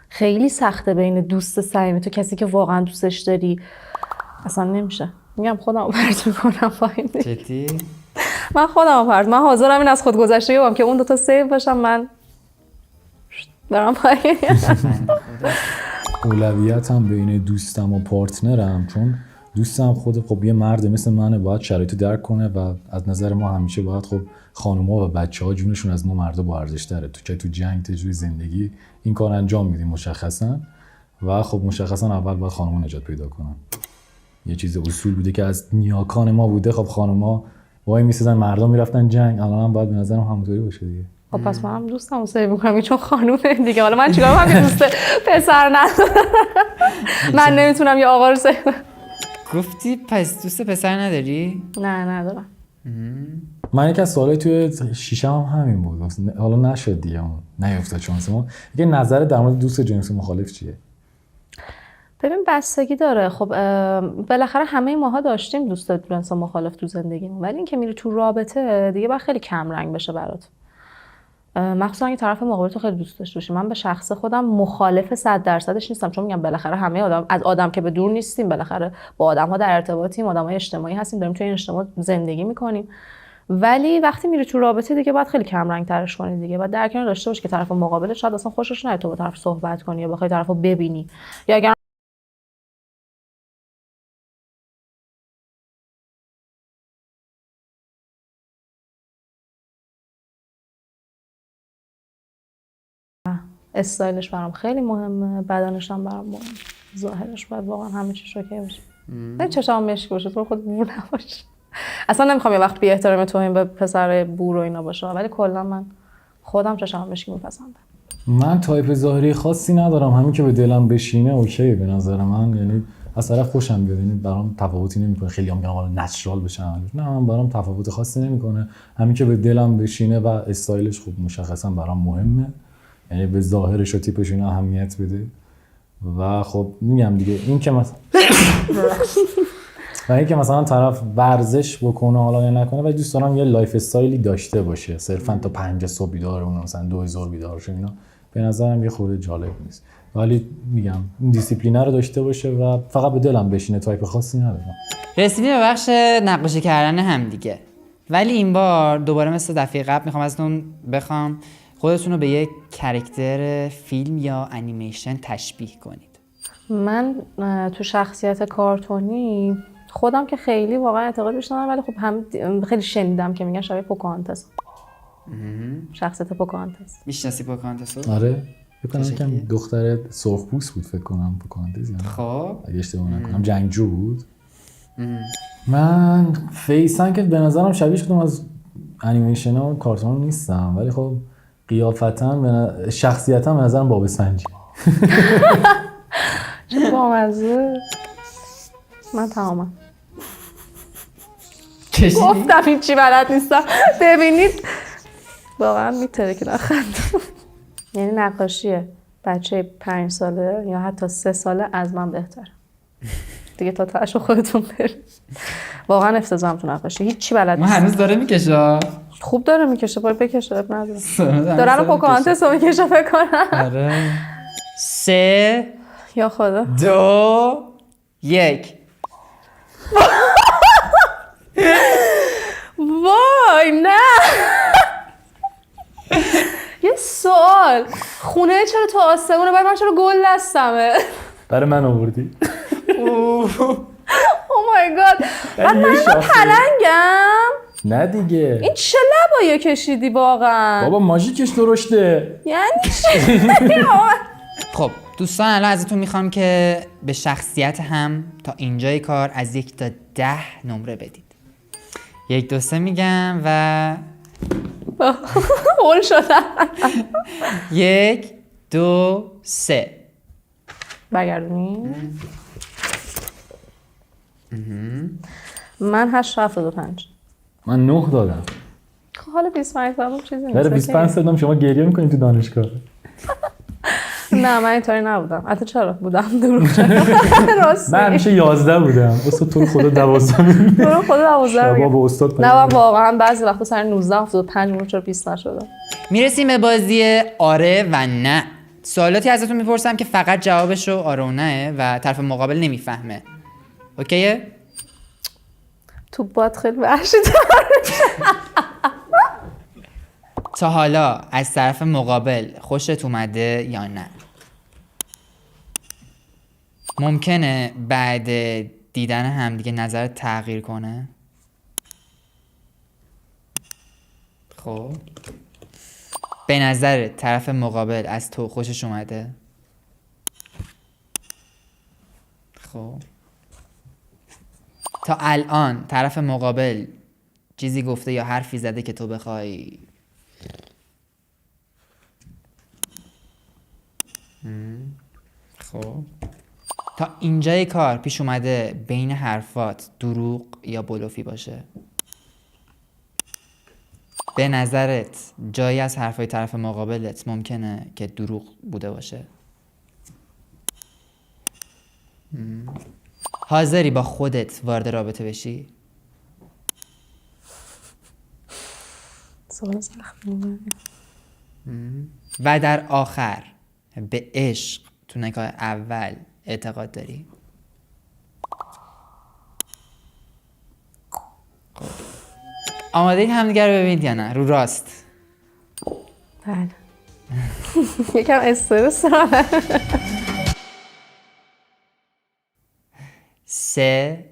خیلی سخته بین دوست صمیمی تو کسی که واقعا دوستش داری اصلا نمیشه. میگم خودم رو پرت میکنم پایین. جدی؟ من خودم رو پرت. من حاضرم این از خود گذشته بگم که اون 2 تا سیو باشم من برام پایین. اولویتم بین دوستم و پارتنرم، چون دوستم خب یه مرد مثل منه، باید شرایطو درک کنه و از نظر ما همیشه باید خب خانم‌ها و بچه‌ها جونشون از ما مردا با ارزش‌تره. تو جنگ تجربه زندگی این کار انجام میدیم مشخصا و خب مشخصا اول باید خانم‌ها نجات پیدا کنن. یه چیز اصول بوده که از نیاکان ما بوده. خب خانم‌ها وای میسیدن مردا میرفتن جنگ، الان هم باید به نظرم همونطوری باشه دیگه. خب پس منم دوستمو سیو می‌کنم چون خانومه دیگه. حالا من چیکار کنم که دوست پسر ندارم؟ من نمیتونم یه آقا رو سیو بدم. گفتی پس دوست پسر نداری؟ نه ندارم. من یکی از سوالای توی شیشم هم همین بود، حالا نشد دیگه، اون نیفتاد شانسمون. یه نظر در مورد دوست جنسی مخالف چیه؟ ببین بستگی داره. خب بالاخره همه ماها داشتیم دوست جنس مخالف تو زندگیمون، ولی اینکه میری تو رابطه دیگه باید خیلی کم رنگ بشه برات. مخصوصا اگه طرف مقابل تو خیلی دوست داشته باشی. من به شخص خودم مخالف 100%ش نیستم، چون میگم بالاخره همه آدم از آدم که به دور نیستیم، بالاخره با آدم‌ها در ارتباطیم، آدم‌های اجتماعی هستیم، داریم توی این اجتماع زندگی می‌کنیم. ولی وقتی میری تو رابطه دیگه باید خیلی کم رنگ ترش کنی دیگه. باید در کنار داشته باشی که طرف مقابل شاید اصلا خوشش نیاد تو با طرف صحبت کنی یا بخوای طرفو ببینی، یا اگر استایلش برام خیلی مهمه، بدنش هم برام مهمه، ظاهرش باید واقعا همه چیش اوکی باشه. نه چشام مشکی باشه، تو خود بور نباشه. اصلا نمیخوام یه وقت بی احترامی توهین به پسر بور و اینا باشه، ولی کلا من خودم چشام مشکی میپسندم. من تایپ ظاهری خاصی ندارم، همین که به دلم بشینه اوکی به نظر من. یعنی از طرف خوشم بیاد، یعنی برام تفاوتی نمیکنه. خیلی هم میگن حالا نچرال بشن، نه من برام تفاوت خاصی نمیکنه. همین که به دلم بشینه و استایلش خوب مشخصا برام مهمه، یعنی به ظاهرش و تیپش اینا اهمیت بده. و خب میگم دیگه این که مثلا و اینکه مثلا طرف ورزش بکنه حالا یا نکنه، ولی دوست دارم یه لایف استایلی داشته باشه، صرفا تا 5 صبح بیدار اون مثلا 2000 بیدار شه، اینا به نظرم یه خورده جالب نیست. ولی میگم این دیسیپلینا رو داشته باشه و فقط به دلم بشینه، تایپ خاصی ندارم. رسیدیم به بخش نقاشی کردن هم دیگه، ولی این بار دوباره مثل دفعه قبل میخوام ازتون بخوام خودتون رو به یک کرکتر فیلم یا انیمیشن تشبیه کنید. من تو شخصیت کارتونی خودم که خیلی واقعا اعتقاد بیش ندارم، ولی خب هم خیلی شنیدم که میگن شبیه پوکانتس. شخصیت پوکانتس. میشناسی پوکانتسو؟ آره فکر کنم که دختر سرخپوست بود، فکر کنم پوکانتس، یعنی خب اگه اشتباه نکنم جنگجو بود. من فیسن که به نظرم شبیهش کدوم از انیمیشن ها و کارتون نیستم، ولی خب قیافتا شخصیتا به نظرم باب سنجی. چه بامزه. من تمامم گفتم این چی بلد نیستم. ببینید واقعا میتره که نخندم. یعنی نقاشیه بچه 5 ساله یا حتی 3 ساله از من بهتره دیگه. تا تاشو خودتون برید. واقعا افتضاحم تو نقاشی، هیچی بلد ما نیستم. هنوز داره میکشه. خوب داره میکشه، باید بکشه، اب نداره. دارن پوکانتس رو میکشه فکر کنم. آره 3 یا خدا 2 1 وای نه. یه سوال، خونه چرا تو آسمونه؟ برای من چرا گل دستمه؟ برای من آوردی. او مای گاد. من پلنگم؟ نه دیگه. این چه لبایی کشیدی واقعا؟ بابا ماژیکش درشته. یعنی چی؟ خب دوستان الان ازتون میخوام که به شخصیت هم تا اینجای کار از 1 تا 10 نمره بدید. 1 2 3 میگم و هول شدم. 1 2 3 برگردونی؟ من 8.75. من 9 دادم. خب حالا 25 دادم چیزی نیست. برای 25 دادم شما گریه میکنید تو دانشگاه. نه من اینطوری نبودم. البته چرا بودم دروغ چرا؟ راست من همیشه 11 بودم. استاد تو رو خدا 12 میگم. تو رو خدا 12 بابا با استاد نه من واقعا بعضی وقتا سر 19 75 مون چرا 20 نشدم. میرسیم به بازی آره و نه. سوالاتی ازتون میپرسم که فقط جوابش رو آره و نه و طرف مقابل نمیفهمه. اوکیه؟ تو بات خیلی وحشی تا حالا از طرف مقابل خوشت اومده یا نه؟ ممکنه بعد دیدن همدیگه نظرت تغییر کنه؟ خب به نظر طرف مقابل از تو خوشش اومده؟ خب تا الان طرف مقابل چیزی گفته یا حرفی زده که تو بخوای خب تا اینجای کار پیش اومده بین حرفات دروغ یا بلوفی باشه؟ به نظرت جایی از حرفای طرف مقابلت ممکنه که دروغ بوده باشه؟ حاضری با خودت وارد رابطه بشی؟ سوال سخته. و در آخر به عشق تو نگاه اول اعتقاد داری؟ خب. آماده این همدیگر رو ببینید یا نه؟ رو راست. بله. یکم استرس دارم. 3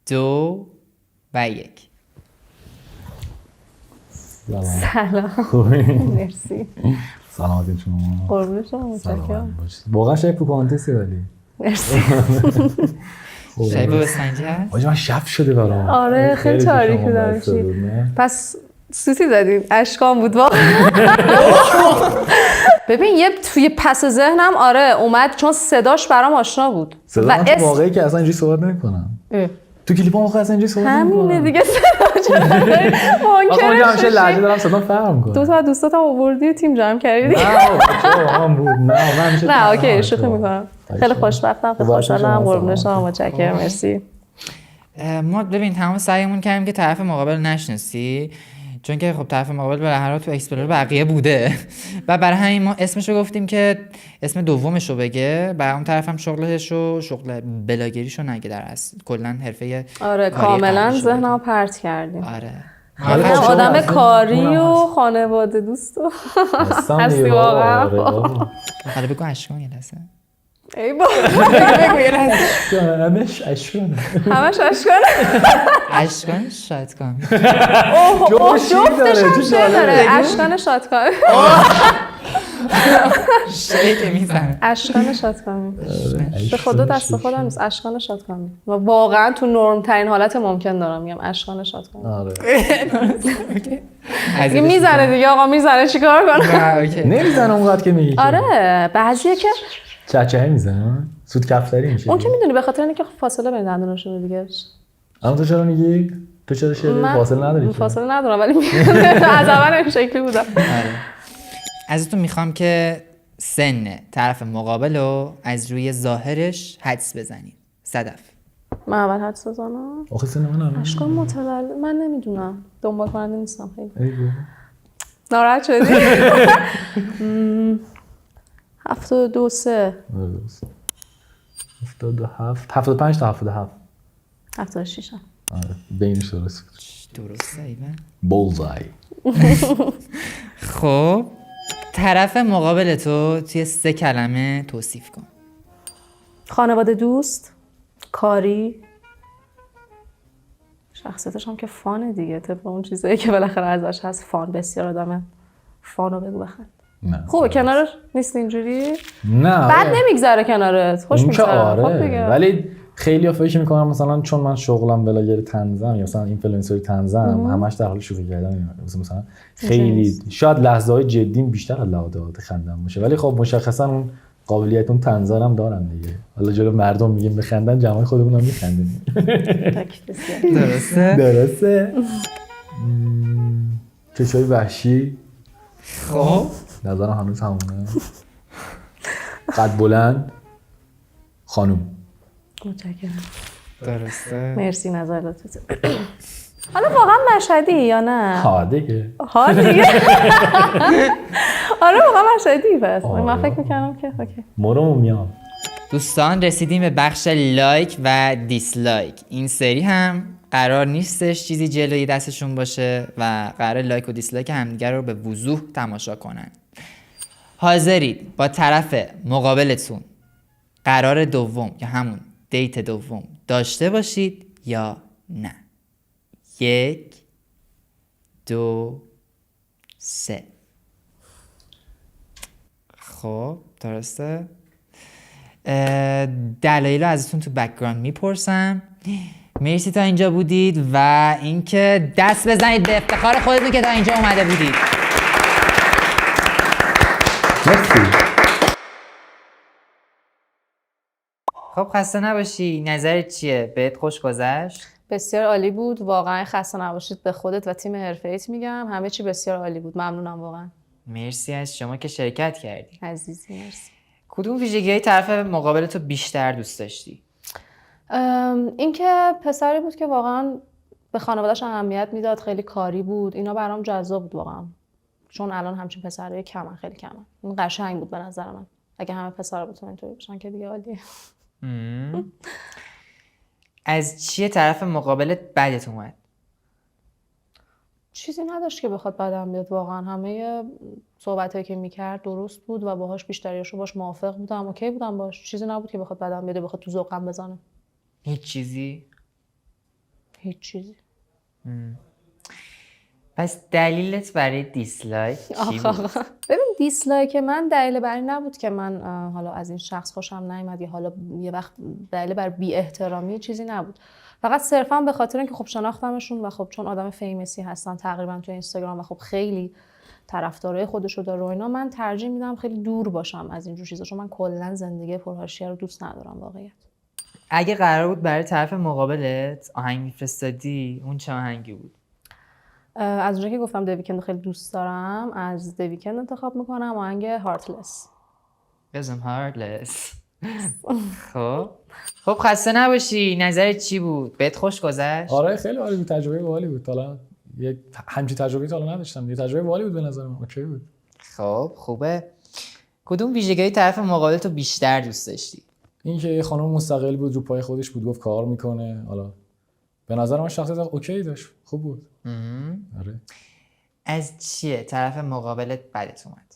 2 و 1. سلام. خوبی؟ مرسی. سلامتی شما. قربون شما. سلام متشکرم. باشید. واقعا شاید تو کانتستی ولی. مرسی. شاید بسنجی هست؟ آجا من شب شده برام. آره خیلی تاریک بودم چی. پس سوتی زدیم اشکام بود واقعا. ببین یه توی پس ذهنم آره اومد چون صداش برام آشنا بود. صدا من تو واقعی که اصلا اینجوری صحبت نمی‌کنم. تو کلیپ هم اصلا اینجوری صحبت نمی‌کنم. همینه دیگه صدا چه آخه من همیشه لهجه دارم صدا فرق می‌کنه. دو تا دوستاتم آوردی و تیم جمع کردی. نه اوکی شوخی می‌کنم. خیلی خوشبختم خیلی خوشحالم قربون شما متشکرم مرسی. ما ببین تمام سعیمون کردیم که طرف مقابل نشناسی، چون که خب طرف مقابل به هر حال تو اکسپلور بقیه بوده و برای همین ما اسمشو گفتیم که اسم دومشو بگه، برای اون طرف هم شغلشو شغل بلاگریشو نگه در اصل کلا حرفه. آره کاملا ذهنمو پرت کردیم. آره من آدم کاری و خانواده دوست و هستی واقعا. حالا بگو اشکان یه لحظه. ای بابا بگو یه لحظه. همش اشکانه. همش اشکانه. اشکان شادکامی. جفتش هم داره. اشکان شادکامی. شیک میزنه. اشکان شادکامی. به خدا دست خودم نیست. اشکان شادکامی. و واقعا تو نرم ترین حالت ممکن دارم میگم اشکان شادکامی. آره. دیگه میزنه دیگه آقا میزنه چیکار کنم؟ نمیزنه اونقدر که میگی. آره بعضیه که چهچه میزنه. سود کفتری میشه. اون که میدونی به خاطر اینکه فاصله بین دندوناشون دیگه. اما تو چرا میگی؟ تو چرا فاصله نداری؟ فاصله ندارم ولی از اول این شکلی بودم. ازتون میخوام که سن طرف مقابل رو از روی ظاهرش حدس بزنید. صدف. من اول حدس بزنم. آخه سن من هم. اشکال متولد من نمیدونم. دنبال کننده نیستم خیلی. ایگو. ناراحت شدی؟ 72 3 77 75 تا 77 76 آره بینش درست درسته ایوان بولزای. خب طرف مقابل تو توی 3 کلمه توصیف کن. خانواده دوست کاری شخصیتش هم که فانه دیگه طبق اون چیزایی که بالاخره ازش هست فان بسیار آدمه فانو بگو بخند. نه خوبه کنارش نیست اینجوری؟ نه بعد نمیگذره کنارت خوش میگذره. آره ولی خیلی ها فکر میکنم مثلا چون من شغلم بلاگر طنزم یا مثلا اینفلوئنسر طنزم همش در حال شوخی کردن مثلا خیلی شاید لحظه های جدیم بیشتر از لحظات خندم باشه ولی خب مشخصا اون قابلیت اون طنزارم دارن دیگه. حالا جلو مردم میگیم بخندن جمعای خودمون هم میخندیم. درسته. چشای وحشی. خب نظرم هنوز همونه. قد بلند. خانوم. متشکرم. درسته. مرسی نظراتت. حالا واقعا مشهدی یا نه؟ ها دیگه. آره واقعا مشهدی پس. من فکر می‌کردم که اوکی. مرو میام. دوستان رسیدیم به بخش لایک و دیسلایک. این سری هم قرار نیستش چیزی جلوی دستشون باشه و قرار لایک و دیسلایک همدیگر رو به وضوح تماشا کنن. حاضرید با طرف مقابلتون قرار دوم یا همون دیت دوم داشته باشید یا نه؟ 1 2 3. خب درسته. دلایل رو ازتون تو بک‌گراند میپرسم. مرسی تا اینجا بودید و اینکه دست بزنید به افتخار خودتون که تا اینجا اومده بودید. مرسی. خب خسته نباشی. نظرت چیه؟ بهت خوش گذشت؟ بسیار عالی بود واقعا. خسته نباشید به خودت و تیم حرفه‌ایت میگم. همه چی بسیار عالی بود. ممنونم واقعا. مرسی از شما که شرکت کردی. عزیزی مرسی. کدوم ویژگی‌های طرف مقابل تو بیشتر دوست داشتی؟ اینکه پسری بود که واقعا به خانواده‌اش اهمیت میداد، خیلی کاری بود. اینا برام جذاب بود واقعا. چون الان همچین پسرای کمن، خیلی کمن. این قشنگ بود به نظر من. اگه همه پسرا بتونن اینطوری باشن که دیگه عالیه. از چیه طرف مقابلت بدت اومد؟ چیزی نداشت که بخواد بدم بیاد واقعا. همه صحبتایی که میکرد درست بود و باهاش بیشتریاشو باش موافق بودم، اوکی بودم باش. چیزی نبود که بخواد بدم بیاد، بخواد تو ذوقم بزنه. هیچ چیزی؟ هیچ چیزی. پس دلیلت برای دیسلایک چی بود؟ ببین دیسلایک من دلیل بر این نبود که من حالا از این شخص خوشم نیامد یا حالا یه وقت دلیل بر بی احترامی چیزی نبود. فقط صرفا به خاطر اینکه خب شناختمشون و خب چون آدم فیمسی هستن تقریبا تو اینستاگرام و خب خیلی طرفدارای خودشو داره و اینا، من ترجیح میدم خیلی دور باشم از اینجور چیزا، چون من کلا زندگی پرحاشیه رو دوست ندارم واقعیت. اگه قرار بود برای طرف مقابلت آهنگ میفرستادی، اون چه آهنگی بود؟ از اونجایی که گفتم دویکند خیلی دوست دارم، از دویکند انتخاب میکنم آهنگ هارتلس. بزن هارتلس. خب خسته نباشی. نظرت چی بود؟ بهت خوش گذشت؟ آره خیلی عالی بود. تجربه باحالی بود. حالا یک همچین تجربه تا حالا نداشتم. یه تجربه باحالی بود به نظر من. اوکی بود. خب خوبه. کدوم ویژگی طرف مقابل تو بیشتر دوست داشتی؟ این که یه خانم مستقل بود، رو پای خودش بود، گفت کار میکنه. حالا به نظر من شخصیت اوکی داشت. خوب بود. آره. از چیه طرف مقابلت بدت اومد؟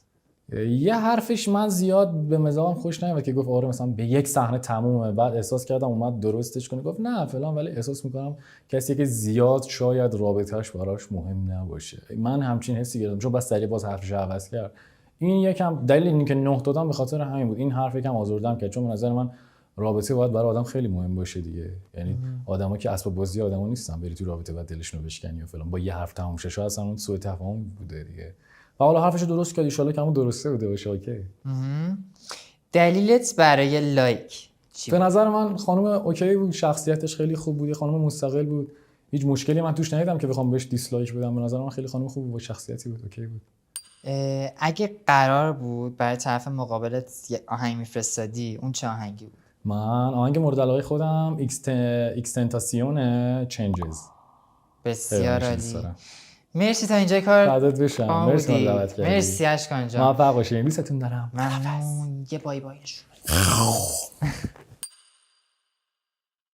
یه حرفش من زیاد به مزاجم خوش نیومد که گفت آره مثلا به یک صحنه تمومه. بعد احساس کردم اومد درستش کنه، گفت نه فلان، ولی احساس میکنم کسی که زیاد شاید رابطه‌اش براش مهم نباشه. من همچین حسی گرفتم، چون بس سری باز حرفش عوض کرد. این یکم دلیل اینکه 9 دادم به خاطر همین بود. این حرف یکم آزردم کرد، چون به نظر من رابطه باید برای آدم خیلی مهم باشه دیگه. یعنی آدما که اسباب بازی آدما نیستن بری تو رابطه بعد دلشون رو بشکنی و فلان. با یه حرف تموم شه، شاید اصلا اون سوء تفاهم بوده دیگه. و حالا حرفشو درست کرد، ان شاءالله که همون درسته بوده باشه. اوکی. دلیلت برای لایک چی به بود؟ نظر من خانم اوکی بود، شخصیتش خیلی خوب بود، خانم مستقل بود. هیچ مشکلی من توش ندیدم که بخوام بهش دیسلایک بدم. به نظر من خیلی خانم خوب بود، شخصیتی بود، اوکی بود. اگه قرار بود برای طرف مقابلت یه آهنگ میفرستادی، اون چه آهنگی بود؟ من آهنگ مورد علاقه خودم اکستنتاسیون چنجز. بسیار عالی. مرسی تا اینجای کار. بعدت بشم. مرسی من دعوت کردی. مرسی اشکان جان. موفق باشین. دوستتون دارم. ممنون. یه بای بایش.